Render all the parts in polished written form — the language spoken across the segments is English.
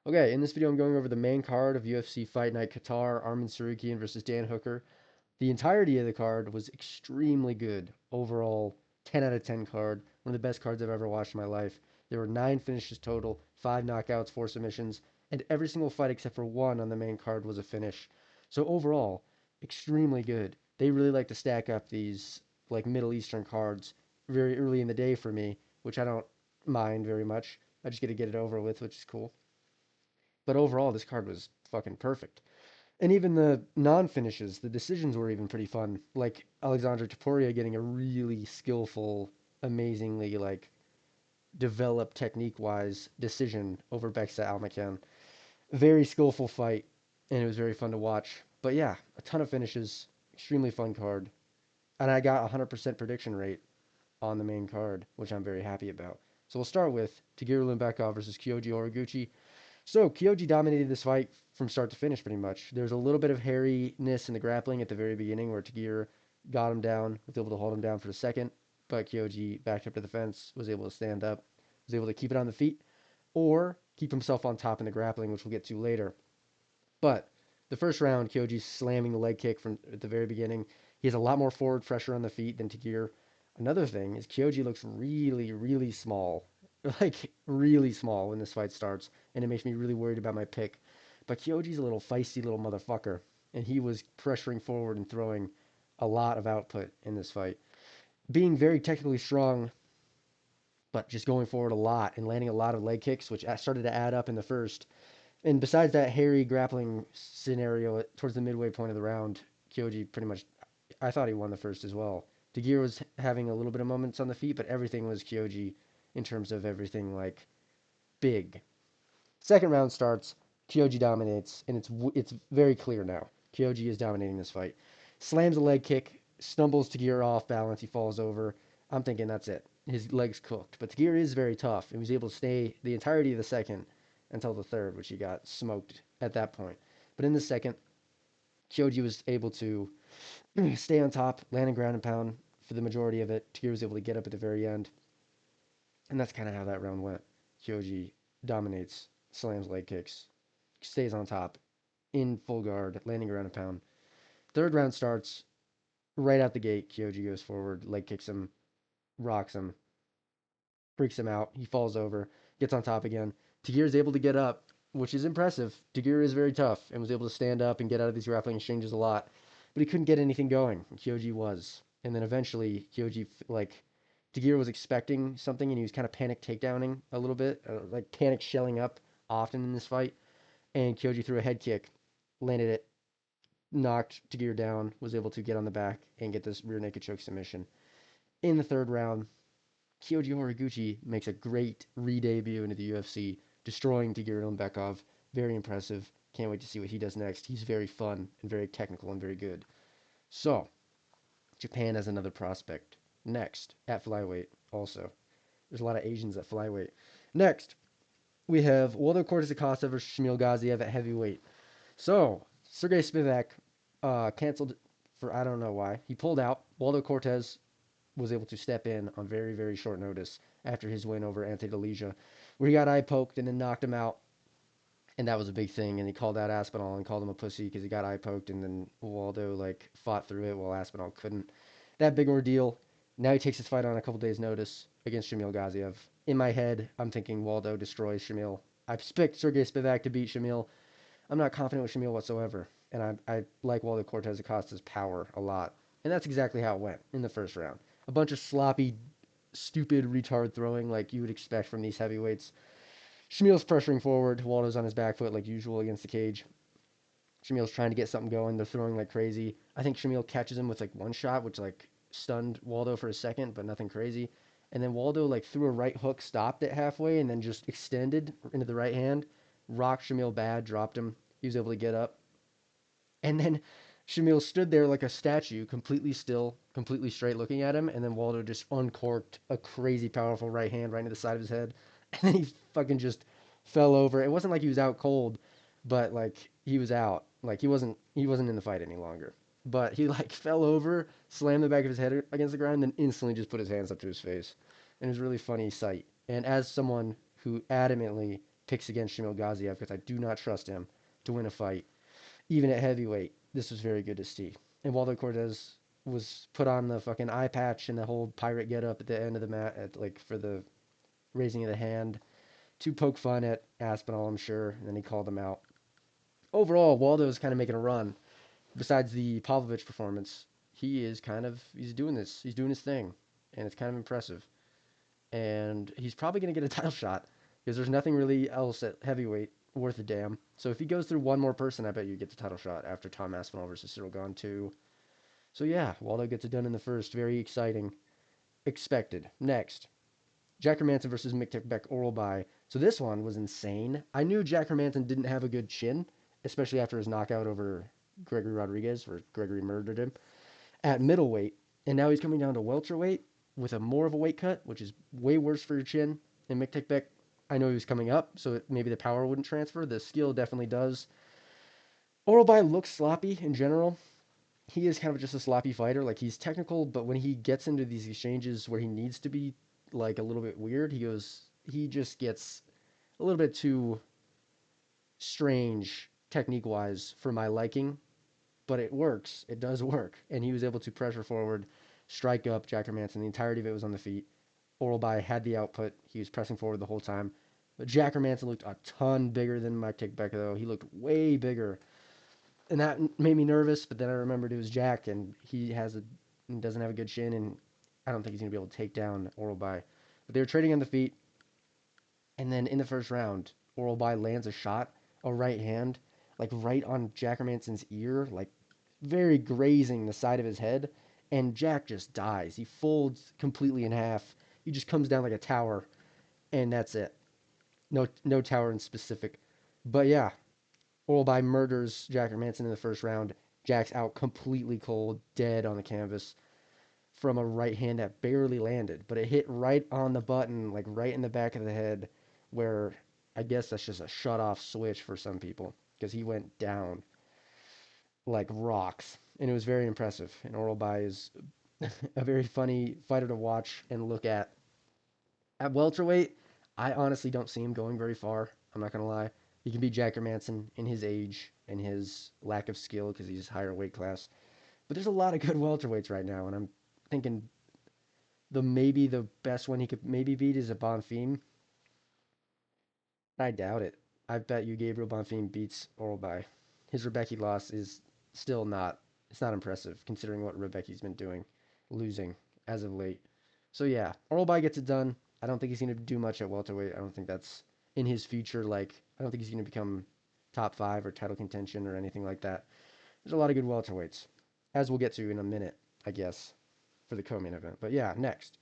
Okay, in this video I'm going over the main card of UFC Fight Night Qatar, Arman Tsarukyan versus Dan Hooker. The entirety of the card was extremely good. Overall, 10 out of 10 card. One of the best cards I've ever watched in my life. There were 9 finishes total, 5 knockouts, 4 submissions, and every single fight except for one on the main card was a finish. So overall, extremely good. They really like to stack up these like Middle Eastern cards very early in the day for me, which I don't mind very much. I just get to get it over with, which is cool. But overall, this card was fucking perfect. And even the non-finishes, the decisions were even pretty fun. Like Alexandre Topuria getting a really skillful, amazingly like developed technique-wise decision over Beksa Almacan. Very skillful fight, and it was very fun to watch. But yeah, a ton of finishes, extremely fun card, and I got a 100% prediction rate on the main card, which I'm very happy about. So we'll start with Tagiru Limbekov versus Kyoji Horiguchi. So Kyoji dominated this fight from start to finish pretty much. There was a little bit of hairiness in the grappling at the very beginning where Tagir got him down, was able to hold him down for a second, but Kyoji backed up to the fence, was able to stand up, was able to keep it on the feet, or keep himself on top in the grappling, which we'll get to later. But the first round, Kyoji's slamming the leg kick from at the very beginning. He has a lot more forward pressure on the feet than Tagir. Another thing is Kyoji looks really, really small. Like, really small when this fight starts, and it makes me really worried about my pick. But Kyoji's a little feisty little motherfucker, and he was pressuring forward and throwing a lot of output in this fight. Being very technically strong, but just going forward a lot and landing a lot of leg kicks, which started to add up in the first. And besides that hairy grappling scenario towards the midway point of the round, Kyoji pretty much, I thought he won the first as well. Tagir was having a little bit of moments on the feet, but everything was Kyoji in terms of everything like big. Second round starts, Kyoji dominates, and it's very clear now. Kyoji is dominating this fight. Slams a leg kick, stumbles Tagir off balance, he falls over. I'm thinking that's it. His leg's cooked. But Tagir is very tough and was able to stay the entirety of the second until the third, which he got smoked at that point. But in the second, Kyoji was able to stay on top, land and ground and pound for the majority of it. Tagir was able to get up at the very end. And that's kind of how that round went. Kyoji dominates, slams leg kicks, stays on top, in full guard, landing around a pound. Third round starts right out the gate. Kyoji goes forward, leg kicks him, rocks him, freaks him out. He falls over, gets on top again. Tagir is able to get up, which is impressive. Tagir is very tough and was able to stand up and get out of these grappling exchanges a lot, but he couldn't get anything going. Kyoji was, and then eventually Kyoji like Tagir was expecting something and he was kind of panic takedowning a little bit, like panic shelling up often in this fight. And Kyoji threw a head kick, landed it, knocked Tagir down, was able to get on the back and get this rear naked choke submission. In the third round, Kyoji Horiguchi makes a great re-debut into the UFC, destroying Tagir Ulanbekov. Very impressive. Can't wait to see what he does next. He's very fun and very technical and very good. So, Japan has another prospect. Next, at flyweight, also. There's a lot of Asians at flyweight. Next, we have Waldo Cortes Acosta versus Shamil Gaziev at heavyweight. So, Sergey Spivak canceled for I don't know why. He pulled out. Waldo Cortes was able to step in on very, very short notice after his win over Ante Delija, where he got eye poked and then knocked him out. And that was a big thing. And he called out Aspinall and called him a pussy because he got eye poked. And then Waldo like fought through it while Aspinall couldn't. That big ordeal. Now he takes his fight on a couple days' notice against Shamil Gaziev. In my head, I'm thinking Waldo destroys Shamil. I expect Sergey Spivak to beat Shamil. I'm not confident with Shamil whatsoever. And I like Waldo Cortes Acosta's power a lot. And that's exactly how it went in the first round. A bunch of sloppy, stupid, retard throwing like you would expect from these heavyweights. Shamil's pressuring forward. Waldo's on his back foot like usual against the cage. Shamil's trying to get something going. They're throwing like crazy. I think Shamil catches him with like one shot, which like stunned Waldo for a second, but nothing crazy. And then Waldo like threw a right hook, stopped it halfway, and then just extended into the right hand. Rocked Shamil bad, dropped him. He was able to get up. And then Shamil stood there like a statue, completely still, completely straight looking at him. And then Waldo just uncorked a crazy powerful right hand right into the side of his head. And then he fucking just fell over. It wasn't like he was out cold, but like he was out. Like he wasn't in the fight any longer. But he like fell over, slammed the back of his head against the ground, and then instantly just put his hands up to his face. And it was a really funny sight. And as someone who adamantly picks against Shamil Gaziev because I do not trust him to win a fight, even at heavyweight. This was very good to see. And Waldo Cortez was put on the fucking eye patch and the whole pirate get up at the end of the mat, at, like for the raising of the hand to poke fun at Aspinall, I'm sure. And then he called him out. Overall, Waldo's kind of making a run. Besides the Pavlovich performance, he's doing this. He's doing his thing, and it's kind of impressive. And he's probably going to get a title shot because there's nothing really else at heavyweight worth a damn. So if he goes through one more person, I bet you get the title shot after Tom Aspinall versus Cyril Gane 2. So yeah, Waldo gets it done in the first. Very exciting. Expected. Next, Jack Hermanson versus Mick oral by. So this one was insane. I knew Jack Hermanson didn't have a good chin, especially after his knockout over Gregory Rodriguez, where Gregory murdered him at middleweight, and now he's coming down to welterweight with a more of a weight cut, which is way worse for your chin. And Mick, I know he was coming up, so maybe the power wouldn't transfer. The skill definitely does. Oralbai looks sloppy in general. He is kind of just a sloppy fighter. Like, he's technical, but when he gets into these exchanges where he needs to be like a little bit weird, he just gets a little bit too strange technique wise for my liking. But it works. It does work. And he was able to pressure forward, strike up Jack Hermanson. The entirety of it was on the feet. Oralbai had the output. He was pressing forward the whole time. But Jack Hermanson looked a ton bigger than Mike Tickbecker, though. He looked way bigger. And that made me nervous, but then I remembered it was Jack, and doesn't have a good chin, and I don't think he's going to be able to take down Oralbai. But they were trading on the feet, and then in the first round, Oralbai lands a shot, a right hand, like right on Jack Hermanson's ear, like very grazing the side of his head, and Jack just dies. He folds completely in half. He just comes down like a tower, and that's it. No tower in specific. But yeah, Oralbai murders Jack Hermanson in the first round. Jack's out completely cold, dead on the canvas from a right hand that barely landed, but it hit right on the button, like right in the back of the head, where I guess that's just a shut off switch for some people because he went down like rocks, and it was very impressive. And Oralbai is a very funny fighter to watch and look at. At welterweight, I honestly don't see him going very far. I'm not gonna lie. He can beat Jack Hermanson in his age and his lack of skill because he's higher weight class. But there's a lot of good welterweights right now, and I'm thinking the best one he could maybe beat is a Bonfim. I doubt it. I bet you Gabriel Bonfim beats Oralbai. His Rebecca loss is still not. It's not impressive considering what Rebecca's been doing, losing as of late. So yeah, Oralbai gets it done. I don't think he's going to do much at welterweight. I don't think that's in his future. Like, I don't think he's going to become top five or title contention or anything like that. There's a lot of good welterweights, as we'll get to in a minute, I guess, for the co-main event. But yeah, next,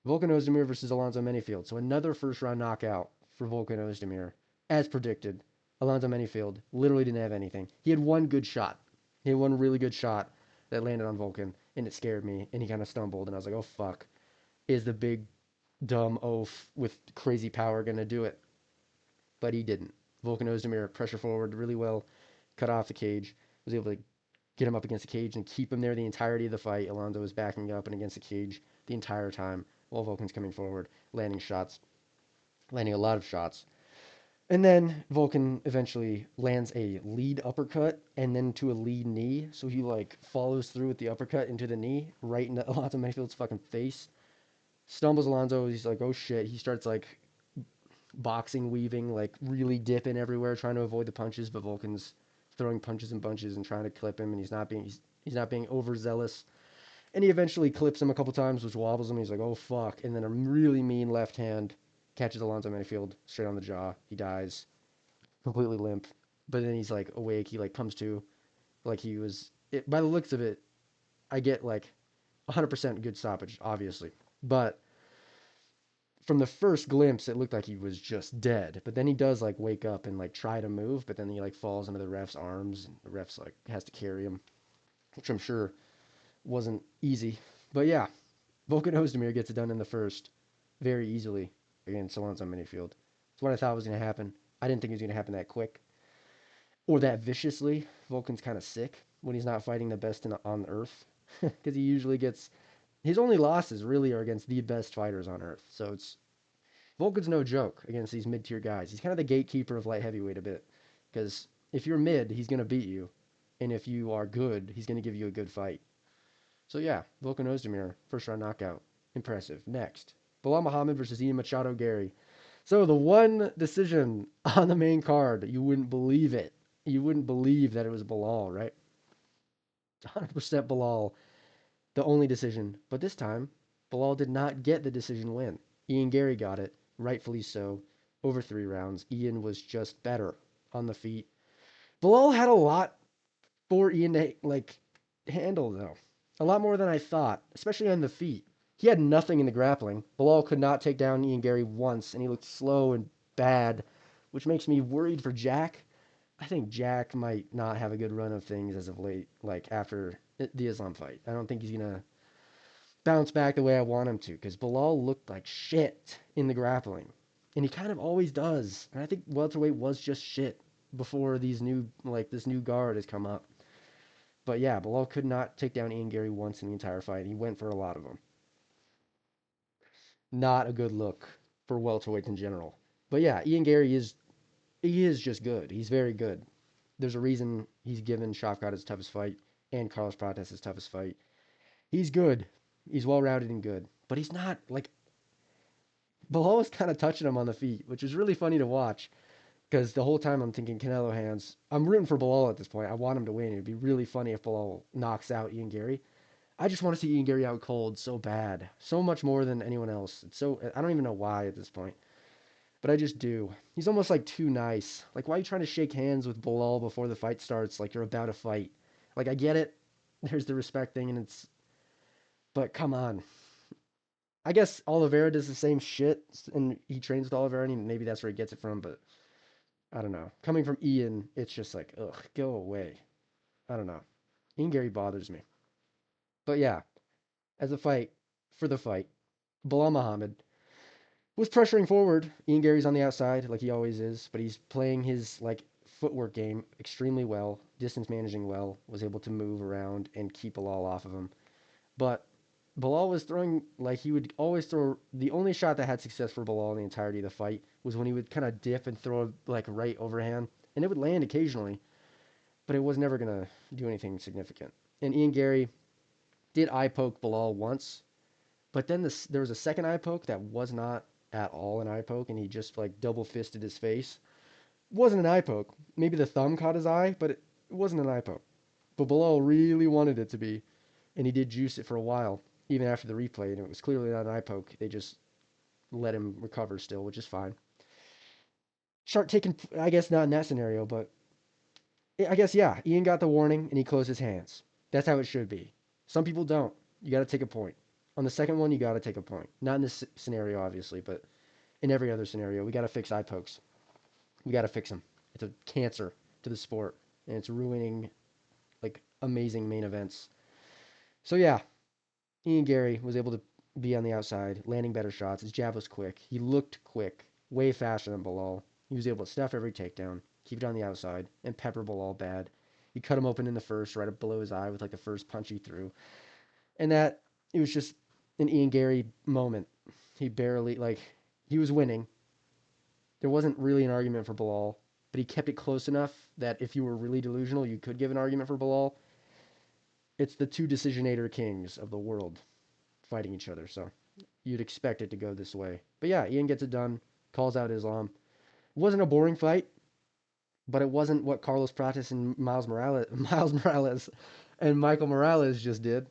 Volkan Ozdemir versus Alonzo Menifield. So another first round knockout for Volkan Ozdemir, as predicted. Alonzo Menifield literally didn't have anything. He had one good shot. He had one really good shot that landed on Volkan, and it scared me. And he kind of stumbled, and I was like, "Oh fuck, is the big dumb oaf with crazy power gonna do it?" But he didn't. Volkan Ozdemir pressure forward really well, cut off the cage, was able to get him up against the cage and keep him there the entirety of the fight. Alonzo was backing up and against the cage the entire time while Volkan's coming forward, landing shots, landing a lot of shots. And then Volkan eventually lands a lead uppercut and then to a lead knee. So he like follows through with the uppercut into the knee, right into Alonzo Mayfield's fucking face. Stumbles Alonzo. He's like, oh shit. He starts like boxing, weaving, like really dipping everywhere, trying to avoid the punches. But Volkan's throwing punches and bunches and trying to clip him, and he's not being overzealous. And he eventually clips him a couple times, which wobbles him. He's like, oh fuck. And then a really mean left hand catches Alonzo Menifield straight on the jaw. He dies, completely limp. But then he's like awake. He like comes to, like he was. By the looks of it, I get like 100% good stoppage, obviously. But from the first glimpse, it looked like he was just dead. But then he does like wake up and like try to move, but then he like falls into the ref's arms, and the ref's like has to carry him, which I'm sure wasn't easy. But yeah, Volkan Ozdemir gets it done in the first very easily against Alonzo Menifield. It's what I thought was going to happen. I didn't think it was going to happen that quick or that viciously. Volkan's kind of sick when he's not fighting the best on earth because he usually gets his only losses really are against the best fighters on earth. So Volkan's no joke against these mid-tier guys. He's kind of the gatekeeper of light heavyweight a bit. Because if you're mid, he's going to beat you. And if you are good, he's going to give you a good fight. So yeah, Volkan Ozdemir, first round knockout. Impressive. Next, Belal Muhammed versus Ian Machado Gary. So the one decision on the main card, you wouldn't believe it. You wouldn't believe that it was Belal, right? 100% Belal, the only decision. But this time, Belal did not get the decision win. Ian Gary got it, rightfully so, over 3 rounds. Ian was just better on the feet. Belal had a lot for Ian to handle though. A lot more than I thought, especially on the feet. He had nothing in the grappling. Belal could not take down Ian Gary once, and he looked slow and bad, which makes me worried for Jack. I think Jack might not have a good run of things as of late, like after the Islam fight. I don't think he's gonna bounce back the way I want him to, because Belal looked like shit in the grappling, and he kind of always does. And I think welterweight was just shit before this new guard has come up. But yeah, Belal could not take down Ian Gary once in the entire fight. He went for a lot of them. Not a good look for welterweights in general. But yeah, Ian Gary is just good. He's very good. There's a reason he's given Shavkat his toughest fight and Carlos Prates his toughest fight. He's good. He's well rounded and good. But he's not like Belal is kind of touching him on the feet, which is really funny to watch. Because the whole time I'm thinking Canelo hands. I'm rooting for Belal at this point. I want him to win. It'd be really funny if Belal knocks out Ian Gary. I just want to see Ian Gary out cold so bad. So much more than anyone else. I don't even know why at this point. But I just do. He's almost like too nice. Like, why are you trying to shake hands with Belal before the fight starts like you're about to fight? Like, I get it. There's the respect thing and but come on. I guess Oliveira does the same shit and he trains with Oliveira and maybe that's where he gets it from, but I don't know. Coming from Ian, it's just like, ugh, go away. I don't know. Ian Gary bothers me. But yeah, as a fight, for the fight, Belal Muhammad was pressuring forward. Ian Gary's on the outside, like he always is, but he's playing his footwork game extremely well, distance managing well, was able to move around and keep Belal off of him. But Belal was throwing like he would always throw. The only shot that had success for Belal in the entirety of the fight was when he would kind of dip and throw like right overhand, and it would land occasionally, but it was never gonna do anything significant. And Ian Gary did eye poke Belal once, but then there was a second eye poke that was not at all an eye poke, and he just like double fisted his face. It wasn't an eye poke. Maybe the thumb caught his eye, but it wasn't an eye poke. But Belal really wanted it to be, and he did juice it for a while, even after the replay, and it was clearly not an eye poke. They just let him recover still, which is fine. Start taking, I guess not in that scenario, but I guess yeah. Ian got the warning and he closed his hands. That's how it should be. Some people don't. You got to take a point. On the second one, you got to take a point. Not in this scenario, obviously, but in every other scenario, we got to fix eye pokes. We got to fix them. It's a cancer to the sport, and it's ruining like amazing main events. So yeah, Ian Gary was able to be on the outside, landing better shots. His jab was quick. He looked quick, way faster than Belal. He was able to stuff every takedown, keep it on the outside, and pepper Belal bad. He cut him open in the first, right up below his eye with like the first punch he threw. And it was just an Ian Gary moment. He barely, he was winning. There wasn't really an argument for Belal, but he kept it close enough that if you were really delusional, you could give an argument for Belal. It's the two decisionator kings of the world fighting each other, so you'd expect it to go this way. But yeah, Ian gets it done, calls out Islam. It wasn't a boring fight, but it wasn't what Carlos Prates and Miles Morales and Michael Morales just did.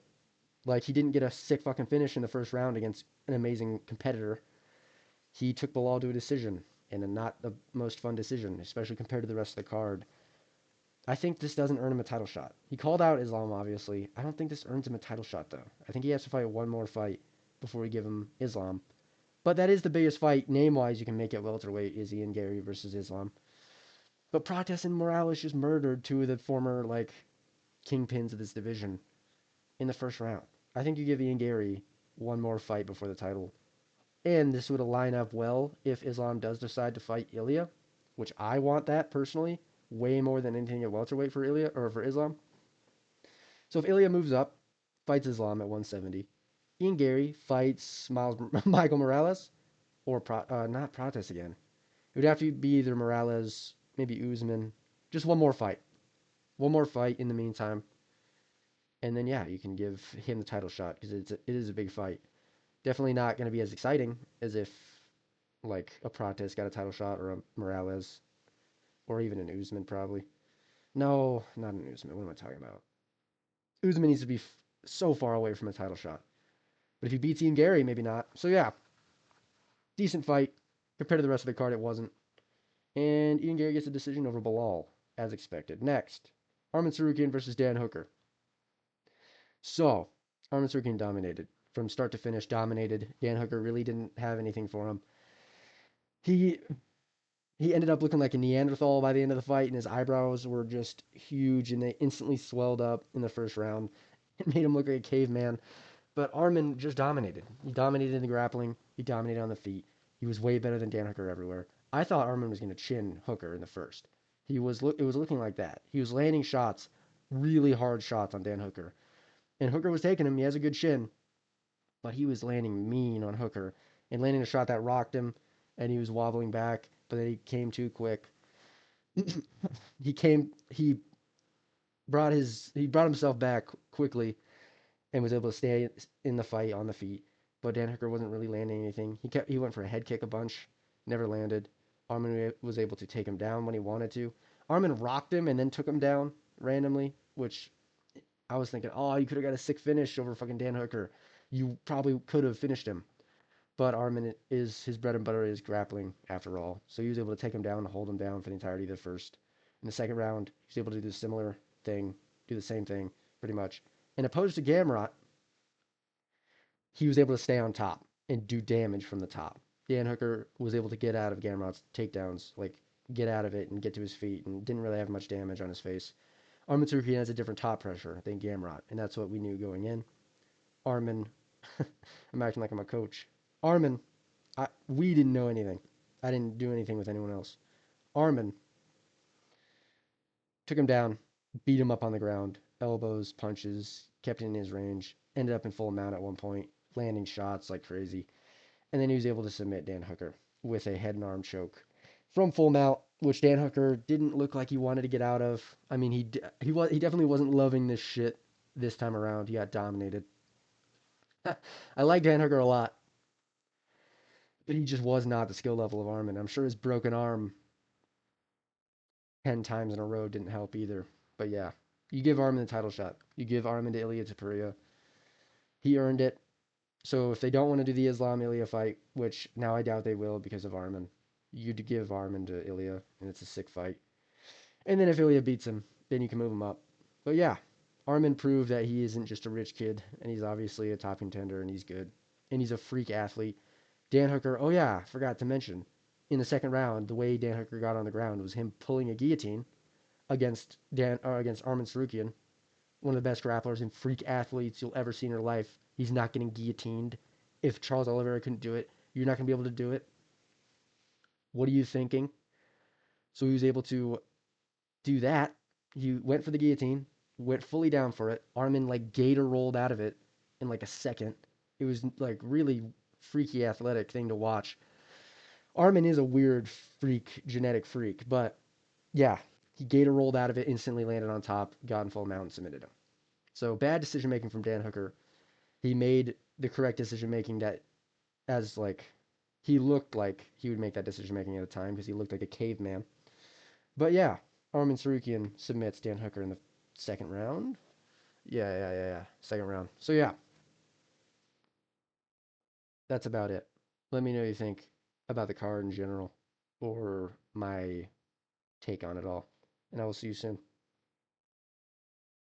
Like, he didn't get a sick fucking finish in the first round against an amazing competitor. He took Belal to a decision, and not the most fun decision, especially compared to the rest of the card. I think this doesn't earn him a title shot. He called out Islam, obviously. I don't think this earns him a title shot, though. I think he has to fight one more fight before we give him Islam. But that is the biggest fight, name-wise, you can make at welterweight, is Ian Gary versus Islam. But Prates and Morales just murdered two of the former, kingpins of this division in the first round. I think you give Ian Gary one more fight before the title. And this would line up well if Islam does decide to fight Ilya, which I want that personally, way more than anything at welterweight for Ilya or for Islam. So if Ilya moves up, fights Islam at 170, Ian Gary fights Michael Morales, or not Prates again. It would have to be either Morales, maybe Usman. Just one more fight in the meantime, and then yeah, you can give him the title shot because it is a big fight. Definitely not going to be as exciting as if like a Prates got a title shot or a Morales or even an Usman probably. No, not an Usman. What am I talking about? Usman needs to be so far away from a title shot. But if he beats Ian Gary, maybe not. So yeah, decent fight compared to the rest of the card. It wasn't. And Ian Gary gets a decision over Belal, as expected. Next, Arman Tsarukyan versus Dan Hooker. So, Arman Tsarukyan dominated. From start to finish, dominated. Dan Hooker really didn't have anything for him. He he ended up looking like a Neanderthal by the end of the fight, and his eyebrows were just huge, and they instantly swelled up in the first round. It made him look like a caveman. But Arman just dominated. He dominated in the grappling. He dominated on the feet. He was way better than Dan Hooker everywhere. I thought Arman was going to chin Hooker in the first. It was looking like that. He was landing shots, really hard shots on Dan Hooker. And Hooker was taking him. He has a good chin, but he was landing mean on Hooker and landing a shot that rocked him, and he was wobbling back, but then he came too quick. He he brought himself back quickly and was able to stay in the fight on the feet. But Dan Hooker wasn't really landing anything. He went for a head kick a bunch, never landed. Arman was able to take him down when he wanted to. Arman rocked him and then took him down randomly, which I was thinking, oh, you could have got a sick finish over fucking Dan Hooker. You probably could have finished him. But Arman is his bread and butter is grappling after all. So he was able to take him down and hold him down for the entirety of the first. In the second round, he was able to do the similar thing, do the same thing, pretty much. And opposed to Gamrot, he was able to stay on top and do damage from the top. Dan Hooker was able to get out of Gamrot's takedowns, like get out of it and get to his feet, and didn't really have much damage on his face. Arman Tsarukyan has a different top pressure than Gamrot, and that's what we knew going in. Arman, I'm acting like I'm a coach. Arman, we didn't know anything. I didn't do anything with anyone else. Arman took him down, beat him up on the ground, elbows, punches, kept it in his range, ended up in full mount at one point, landing shots like crazy. And then he was able to submit Dan Hooker with a head and arm choke from full mount, which Dan Hooker didn't look like he wanted to get out of. I mean, he definitely wasn't loving this shit this time around. He got dominated. I like Dan Hooker a lot, but he just was not the skill level of Arman. I'm sure his broken arm 10 times in a row didn't help either. But yeah, you give Arman the title shot. You give Arman to Ilia Topuria. He earned it. So if they don't want to do the Islam Ilya fight, which now I doubt they will because of Arman, you'd give Arman to Ilya, and it's a sick fight. And then if Ilya beats him, then you can move him up. But yeah, Arman proved that he isn't just a rich kid, and he's obviously a top contender, and he's good. And he's a freak athlete. Dan Hooker, oh yeah, forgot to mention, in the second round, the way Dan Hooker got on the ground was him pulling a guillotine against Arman Tsarukyan, one of the best grapplers and freak athletes you'll ever see in your life. He's not getting guillotined. If Charles Oliveira couldn't do it, you're not going to be able to do it. What are you thinking? So he was able to do that. He went for the guillotine, went fully down for it. Arman like gator rolled out of it in like a second. It was like really freaky athletic thing to watch. Arman is a weird freak, genetic freak, but yeah, he gator rolled out of it, instantly landed on top, got in full mount, and submitted him. So bad decision making from Dan Hooker. He made the correct decision making that as like he looked like he would make that decision making at the time because he looked like a caveman. But yeah, Arman Tsarukyan submits Dan Hooker in the second round. Yeah. Second round. So yeah, that's about it. Let me know what you think about the card in general or my take on it all. And I will see you soon.